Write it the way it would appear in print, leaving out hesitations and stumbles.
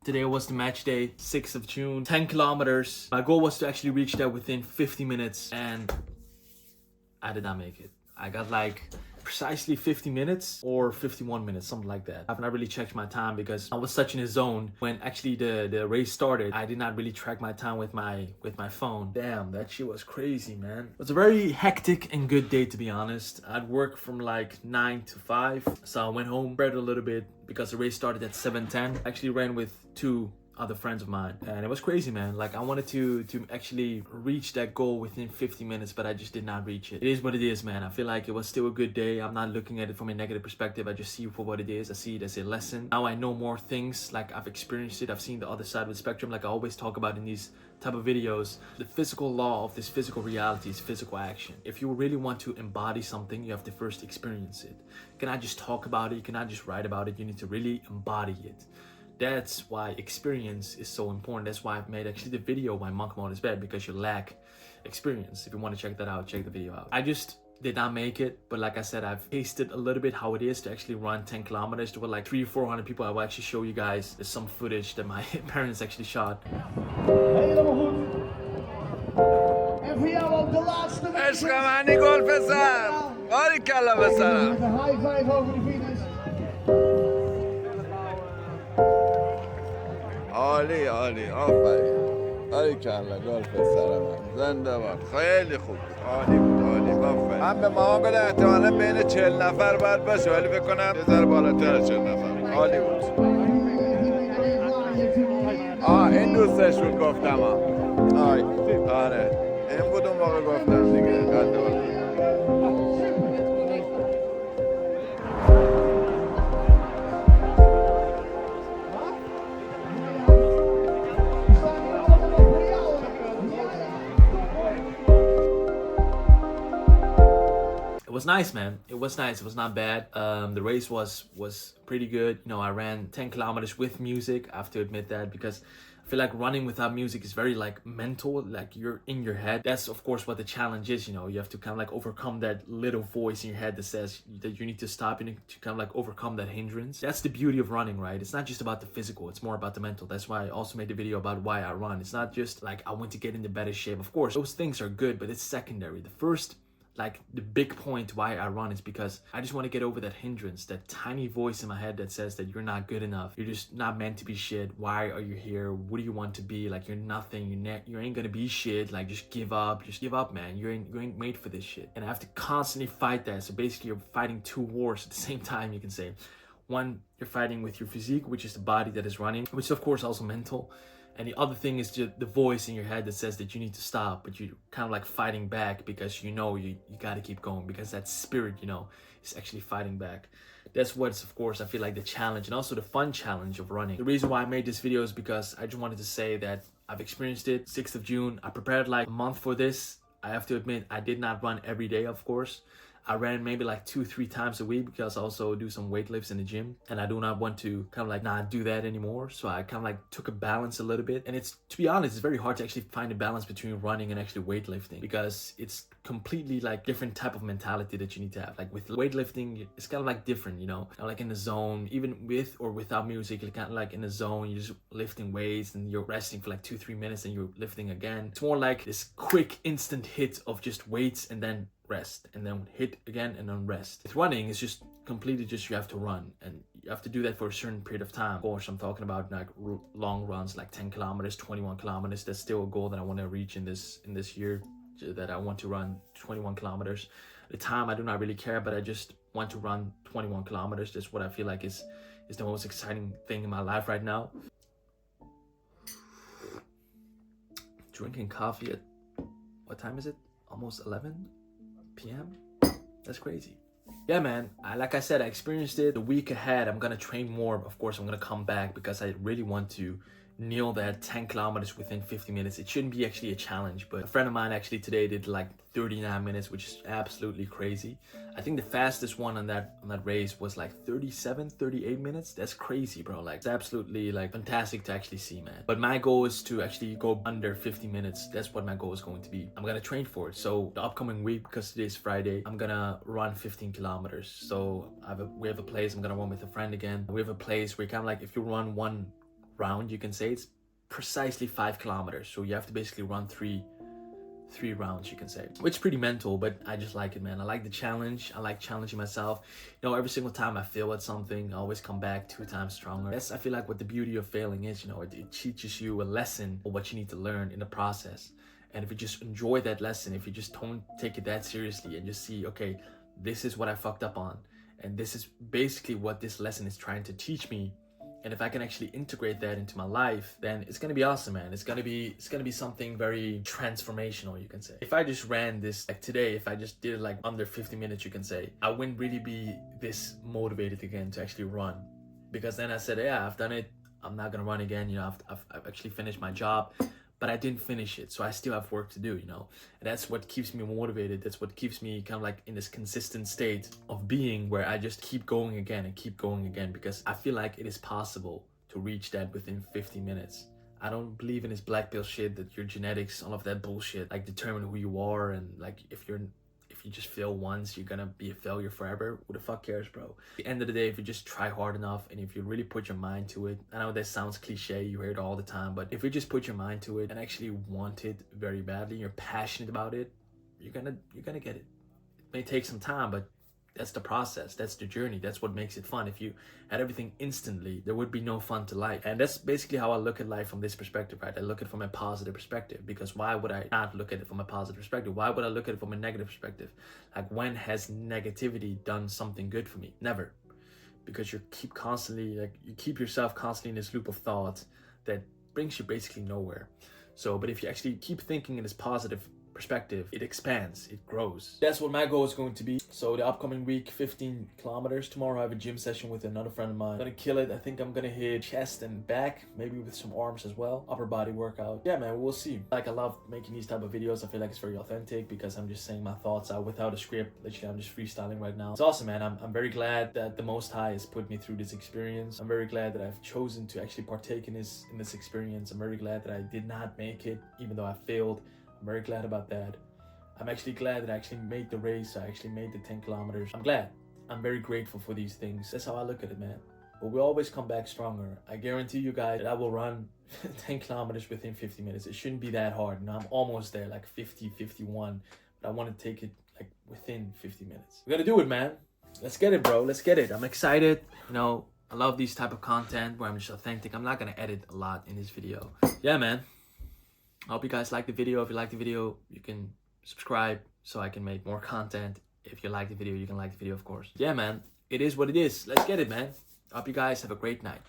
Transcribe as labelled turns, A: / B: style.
A: Today was the match day, 6th of June, 10 kilometers. My goal was to actually reach that within 50 minutes and I did not make it. I got like precisely 50 minutes or 51 minutes, something like that. I've not really checked my time because I was such in a zone when actually the race started. I did not really track my time with my phone. Damn, that shit was crazy, man. It was a very hectic and good day, to be honest. I'd work from like 9 to 5, so I went home, read a little bit because the race started at 7:10. I actually ran with two other friends of mine and it was crazy, man. Like I wanted to actually reach that goal within 50 minutes, but I just did not reach it. It is what it is, man. I feel like it was still a good day. I'm not looking at it from a negative perspective. I just see it for what it is. I see it as a lesson. Now I know more things. Like I've experienced it. I've seen the other side of the spectrum. Like I always talk about in these type of videos, the physical law of this physical reality is physical action. If you really want to embody something, you have to first experience it. You cannot just talk about it. You cannot just write about it. You need to really embody it. That's why experience is so important. That's why I've made actually the video why monk mode is bad, because you lack experience. If you want to check that out, check the video out. I just did not make it, but like I said, I've tasted a little bit how it is to actually run 10 kilometers. There were like 300 or 400 people. I will actually show you guys some footage that my parents actually shot.
B: عشق منی گل پسر باری کلا پسرم عالی عالی آفرین باری کلا گل پسر من زنده باد خیلی خوب عالی بود عالی آفرین من به مامان گفتم احتمالا بین 40 نفر باید باشه ولی فکر کنم یه ذره بالاتر از 40 نفر عالی بود این دوستش بود گفتم آره این بود اون موقع گفتم دیگه قد بود
A: It was nice, man. It was nice. It was not bad. The race was pretty good. You know, I ran 10 kilometers with music. I have to admit that, because I feel like running without music is very like mental, like you're in your head. That's of course what the challenge is, you know. You have to kind of like overcome that little voice in your head that says that you need to stop. You need to kind of like overcome that hindrance. That's the beauty of running, right? It's not just about the physical, it's more about the mental. That's why I also made the video about why I run. It's not just like I want to get into better shape. Of course, those things are good, but it's secondary. The first, like the big point why I run is because I just want to get over that hindrance, that tiny voice in my head that says that you're not good enough, you're just not meant to be shit, why are you here, what do you want to be, like you're nothing, you ain't gonna be shit, like just give up, man, you ain't made for this shit. And I have to constantly fight that. So basically you're fighting two wars at the same time, you can say. One, you're fighting with your physique, which is the body that is running, which is of course also mental. And the other thing is just the voice in your head that says that you need to stop, but you're kind of like fighting back because you know you got to keep going, because that spirit, you know, is actually fighting back. That's what's, of course, I feel like the challenge and also the fun challenge of running. The reason why I made this video is because I just wanted to say that I've experienced it. 6th of June, I prepared like a month for this. I have to admit, I did not run every day, of course. I ran maybe like 2-3 times a week because I also do some weightlifts in the gym, and I do not want to kind of like not do that anymore. So I kind of like took a balance a little bit, and it's, to be honest, it's very hard to actually find a balance between running and actually weightlifting, because it's completely like different type of mentality that you need to have. Like with weightlifting, it's kind of like different, you know, like in the zone, even with or without music, you're kind of like in the zone, you're just lifting weights and you're resting for like 2-3 minutes and you're lifting again. It's more like this quick instant hit of just weights and then rest, and then hit again and then rest. With running, it's just completely just you have to run, and you have to do that for a certain period of time. Of course, I'm talking about like long runs, like 10 kilometers, 21 kilometers. That's still a goal that I want to reach in this year, that I want to run 21 kilometers. The time, I do not really care, but I just want to run 21 kilometers. That's what I feel like is the most exciting thing in my life right now. Drinking coffee at, what time is it? Almost 11 p.m. That's crazy. Yeah, man, like I said, I experienced it. The week ahead, I'm gonna train more. Of course, I'm gonna come back because I really want to nail that 10 kilometers within 50 minutes. It shouldn't be actually a challenge, but a friend of mine actually today did like 39 minutes, which is absolutely crazy. I think the fastest one on that race was like 38 minutes. That's crazy, bro. Like, it's absolutely like fantastic to actually see, man. But my goal is to actually go under 50 minutes. That's what my goal is going to be. I'm gonna train for it. So the upcoming week, because today's Friday, I'm gonna run 15 kilometers. So we have a place. I'm gonna run with a friend again. We have a place where you kind of like, if you run one round, you can say, it's precisely 5 kilometers. So you have to basically run three rounds, you can say, which is pretty mental, but I just like it, man. I like the challenge. I like challenging myself. You know, every single time I fail at something, I always come back 2 times stronger. That's, I feel like, what the beauty of failing is. You know, it teaches you a lesson of what you need to learn in the process. And if you just enjoy that lesson, if you just don't take it that seriously and just see, okay, this is what I fucked up on, and this is basically what this lesson is trying to teach me, and if I can actually integrate that into my life, then it's gonna be awesome, man. It's gonna be something very transformational, you can say. If I just ran this like today, if I just did it like under 50 minutes, you can say, I wouldn't really be this motivated again to actually run, because then I said, yeah, I've done it. I'm not gonna run again. You know, I've actually finished my job, but I didn't finish it, so I still have work to do, you know. And that's what keeps me motivated. That's what keeps me kind of like in this consistent state of being, where I just keep going again and keep going again, because I feel like it is possible to reach that within 50 minutes. I don't believe in this black pill shit that your genetics, all of that bullshit, like determine who you are, and like if you just fail once, you're gonna be a failure forever. Who the fuck cares, bro? At the end of the day, if you just try hard enough and if you really put your mind to it, I know that sounds cliche, you hear it all the time, but if you just put your mind to it and actually want it very badly, you're passionate about it, you're gonna get it. It may take some time, but that's the process, that's the journey, that's what makes it fun. If you had everything instantly, there would be no fun to life. And that's basically how I look at life from this perspective, right? I look at it from a positive perspective, because why would I not look at it from a positive perspective? Why would I look at it from a negative perspective? Like, when has negativity done something good for me? Never. Because you keep yourself constantly in this loop of thought that brings you basically nowhere. So, but if you actually keep thinking in this positive perspective, it expands, it grows. That's what my goal is going to be. So the upcoming week, 15 kilometers. Tomorrow I have a gym session with another friend of mine. I'm gonna kill it. I think I'm gonna hit chest and back, maybe with some arms as well. Upper body workout. Yeah, man, we'll see. Like, I love making these type of videos. I feel like it's very authentic because I'm just saying my thoughts out without a script. Literally, I'm just freestyling right now. It's awesome, man. I'm very glad that the Most High has put me through this experience. I'm very glad that I've chosen to actually partake in this experience. I'm very glad that I did not make it, even though I failed. I'm very glad about that. I'm actually glad that I actually made the race. I actually made the 10 kilometers. I'm glad. I'm very grateful for these things. That's how I look at it, man. But we'll always come back stronger. I guarantee you guys that I will run 10 kilometers within 50 minutes. It shouldn't be that hard. You know, I'm almost there, like 50, 51. But I want to take it like within 50 minutes. We gotta do it, man. Let's get it, bro. Let's get it. I'm excited. You know, I love these type of content where I'm just authentic. I'm not gonna edit a lot in this video. Yeah, man. I hope you guys like the video. If you like the video, you can subscribe so I can make more content. If you like the video, you can like the video, of course. Yeah, man, it is what it is. Let's get it, man. I hope you guys have a great night.